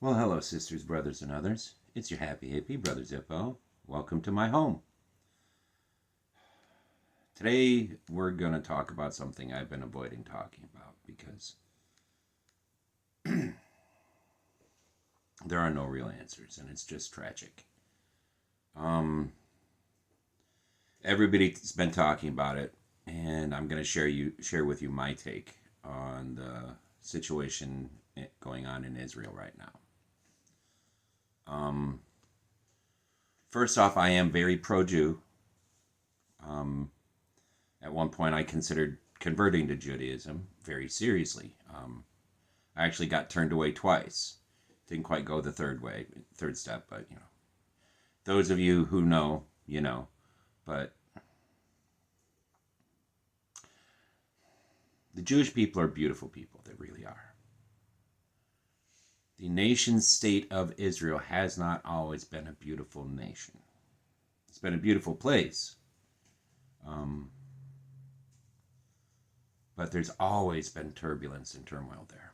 Well, hello, sisters, brothers, and others. It's your happy hippie, Brother Zippo. Welcome to my home. Today, we're going to talk about something I've been avoiding talking about because there are no real answers, and it's just tragic. Everybody's been talking about it, and I'm going to share with you my take on the situation going on in Israel right now. First off, I am very pro-Jew. At one point, I considered converting to Judaism very seriously. I actually got turned away twice. Didn't quite go the third step, but those of you who know, you know. But the Jewish people are beautiful people. They really are. The nation state of Israel has not always been a beautiful nation. It's been a beautiful place. But there's always been turbulence and turmoil there.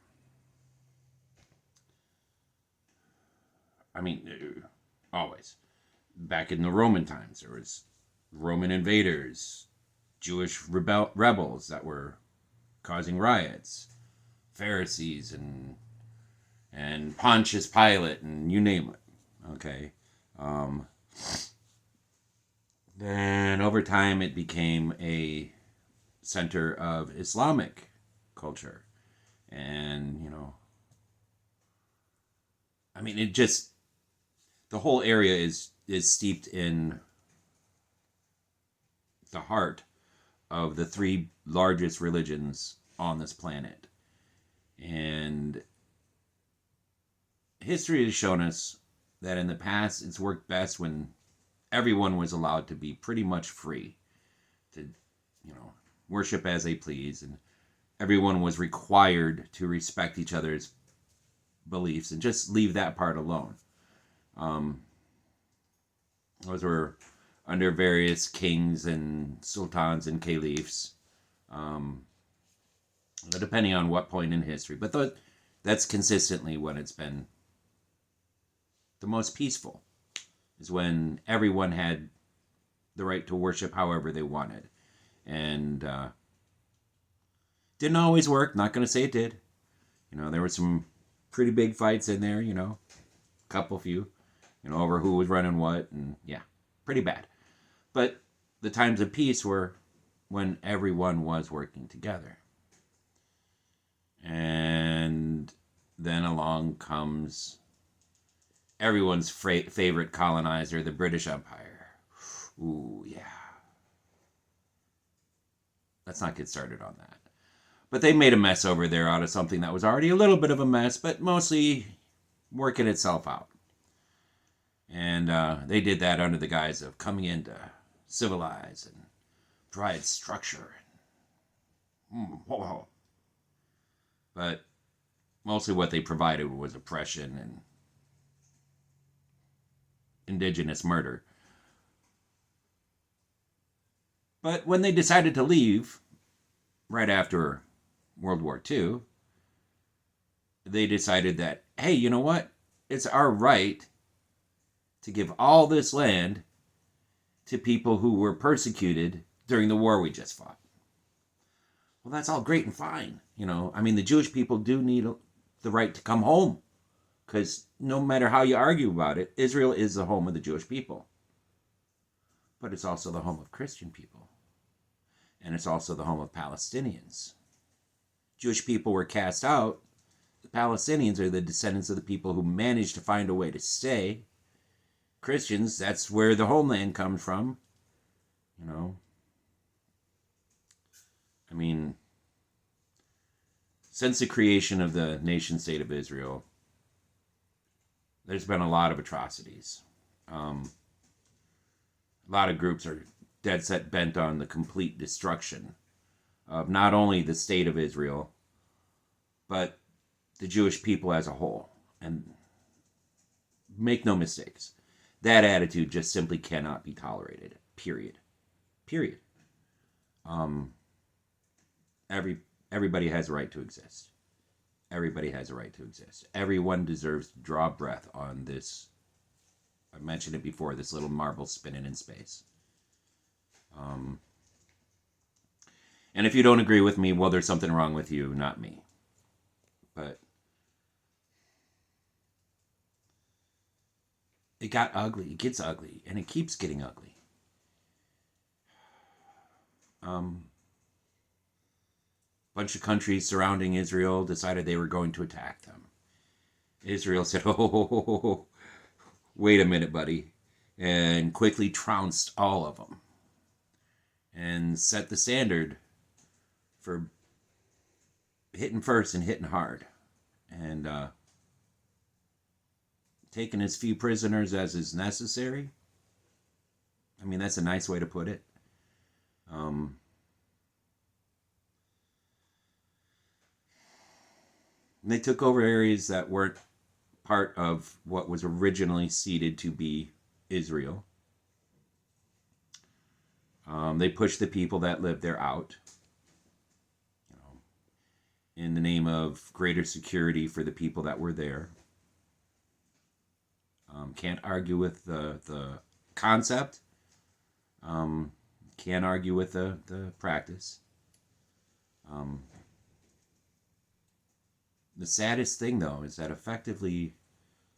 I mean, always. Back in the Roman times, there was Roman invaders, Jewish rebels that were causing riots, Pharisees and Pontius Pilate, and you name it. Okay. Then over time it became a center of Islamic culture. And, I mean, the whole area is steeped in the heart of the three largest religions on this planet. And history has shown us that in the past it's worked best when everyone was allowed to be pretty much free to, worship as they please, and everyone was required to respect each other's beliefs and just leave that part alone. Those were under various kings and sultans and caliphs, depending on what point in history. But that's consistently when it's been the most peaceful, is when everyone had the right to worship however they wanted. And didn't always work. Not going to say it did. There were some pretty big fights in there, few, over who was running what. And yeah, pretty bad. But the times of peace were when everyone was working together. And then along comes everyone's favorite colonizer, the British Empire. Ooh, yeah. Let's not get started on that. But they made a mess over there out of something that was already a little bit of a mess, but mostly working itself out. And they did that under the guise of coming in to civilize and provide structure. But mostly what they provided was oppression and indigenous murder. But when they decided to leave, right after World War II, they decided that, hey, you know what? It's our right to give all this land to people who were persecuted during the war we just fought. Well, that's all great and fine. The Jewish people do need the right to come home. Because no matter how you argue about it, Israel is the home of the Jewish people. But it's also the home of Christian people. And it's also the home of Palestinians. Jewish people were cast out. The Palestinians are the descendants of the people who managed to find a way to stay. Christians, that's where the homeland comes from. Since the creation of the nation state of Israel, there's been a lot of atrocities. A lot of groups are dead set bent on the complete destruction of not only the state of Israel, but the Jewish people as a whole. And make no mistakes, that attitude just simply cannot be tolerated. Period. Everybody has a right to exist. everybody has a right to exist. Everyone deserves to draw breath on this. I mentioned it before, this little marble spinning in space. And if you don't agree with me, well, there's something wrong with you, not me. But it got ugly. It gets ugly, and it keeps getting ugly. Bunch of countries surrounding Israel decided they were going to attack them. Israel said, "Oh, wait a minute, buddy," and quickly trounced all of them and set the standard for hitting first and hitting hard, and taking as few prisoners as is necessary. I mean, that's a nice way to put it. They took over areas that weren't part of what was originally ceded to be Israel. They pushed the people that lived there out, in the name of greater security for the people that were there. Can't argue with the concept. Can't argue with the practice. The saddest thing, though, is that effectively,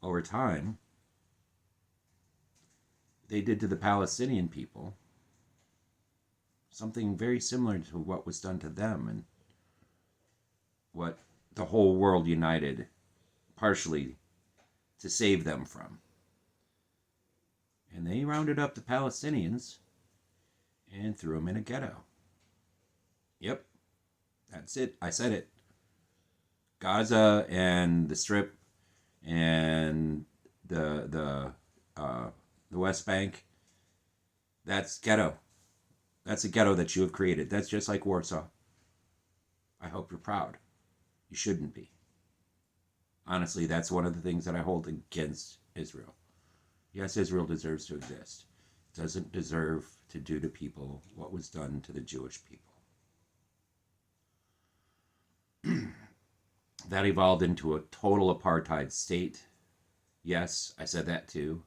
over time, they did to the Palestinian people something very similar to what was done to them, and what the whole world united partially to save them from. And they rounded up the Palestinians and threw them in a ghetto. Yep, that's it. I said it. Gaza and the Strip and the West Bank. That's ghetto. That's a ghetto that you have created. That's just like Warsaw. I hope you're proud. You shouldn't be. Honestly, that's one of the things that I hold against Israel. Yes, Israel deserves to exist. It doesn't deserve to do to people what was done to the Jewish people. That evolved into a total apartheid state. Yes, I said that too.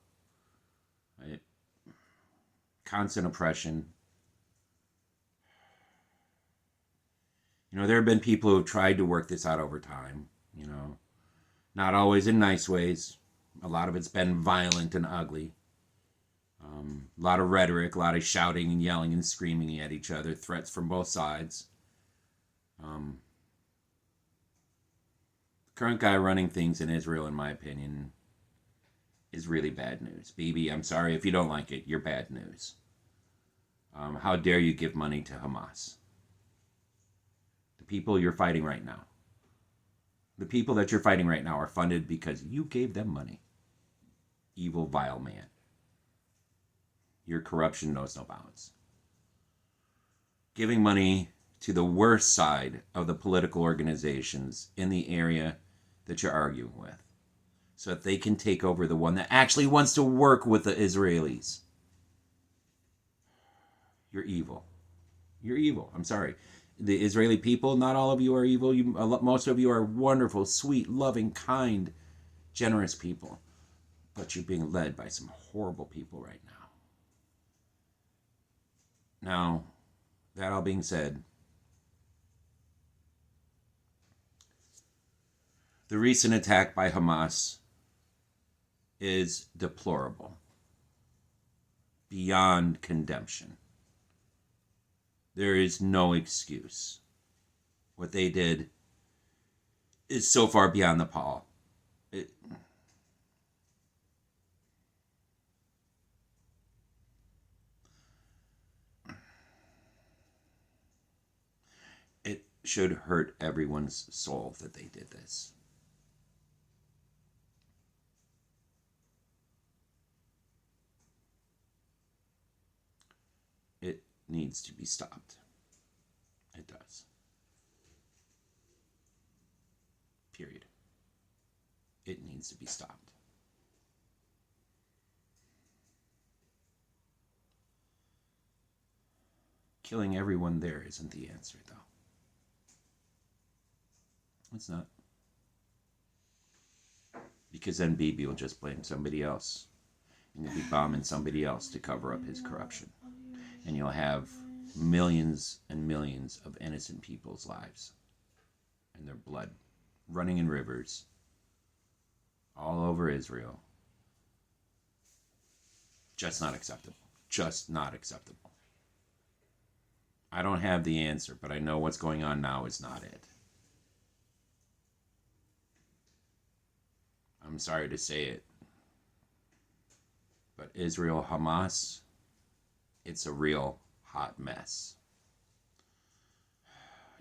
Constant oppression. There have been people who have tried to work this out over time. Not always in nice ways. A lot of it's been violent and ugly. A lot of rhetoric, a lot of shouting and yelling and screaming at each other, threats from both sides. The current guy running things in Israel, in my opinion, is really bad news. Bibi, I'm sorry if you don't like it, you're bad news. How dare you give money to Hamas? The people you're fighting right now. The people that you're fighting right now are funded because you gave them money. Evil, vile man. Your corruption knows no bounds. Giving money to the worst side of the political organizations in the area that you're arguing with, so that they can take over the one that actually wants to work with the Israelis. You're evil. You're evil. I'm sorry. The Israeli people, not all of you are evil. Most of you are wonderful, sweet, loving, kind, generous people. But you're being led by some horrible people right now. Now, that all being said, the recent attack by Hamas is deplorable, beyond condemnation. There is no excuse. What they did is so far beyond the pale. It should hurt everyone's soul that they did this. It needs to be stopped. It does. Period. It needs to be stopped. Killing everyone there isn't the answer, though. It's not. Because then Bibi will just blame somebody else. And you'll be bombing somebody else to cover up his corruption. And you'll have millions and millions of innocent people's lives and their blood running in rivers all over Israel. Just not acceptable. Just not acceptable. I don't have the answer, but I know what's going on now is not it. I'm sorry to say it, but Isreal-HAMAS, it's a real hot mess.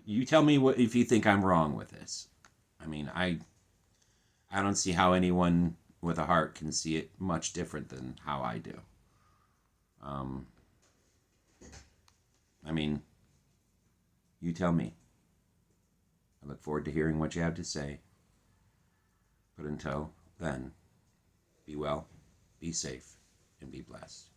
You tell me what if you think I'm wrong with this. I mean, I don't see how anyone with a heart can see it much different than how I do. I mean, you tell me. I look forward to hearing what you have to say. But until then, be well, be safe, and be blessed.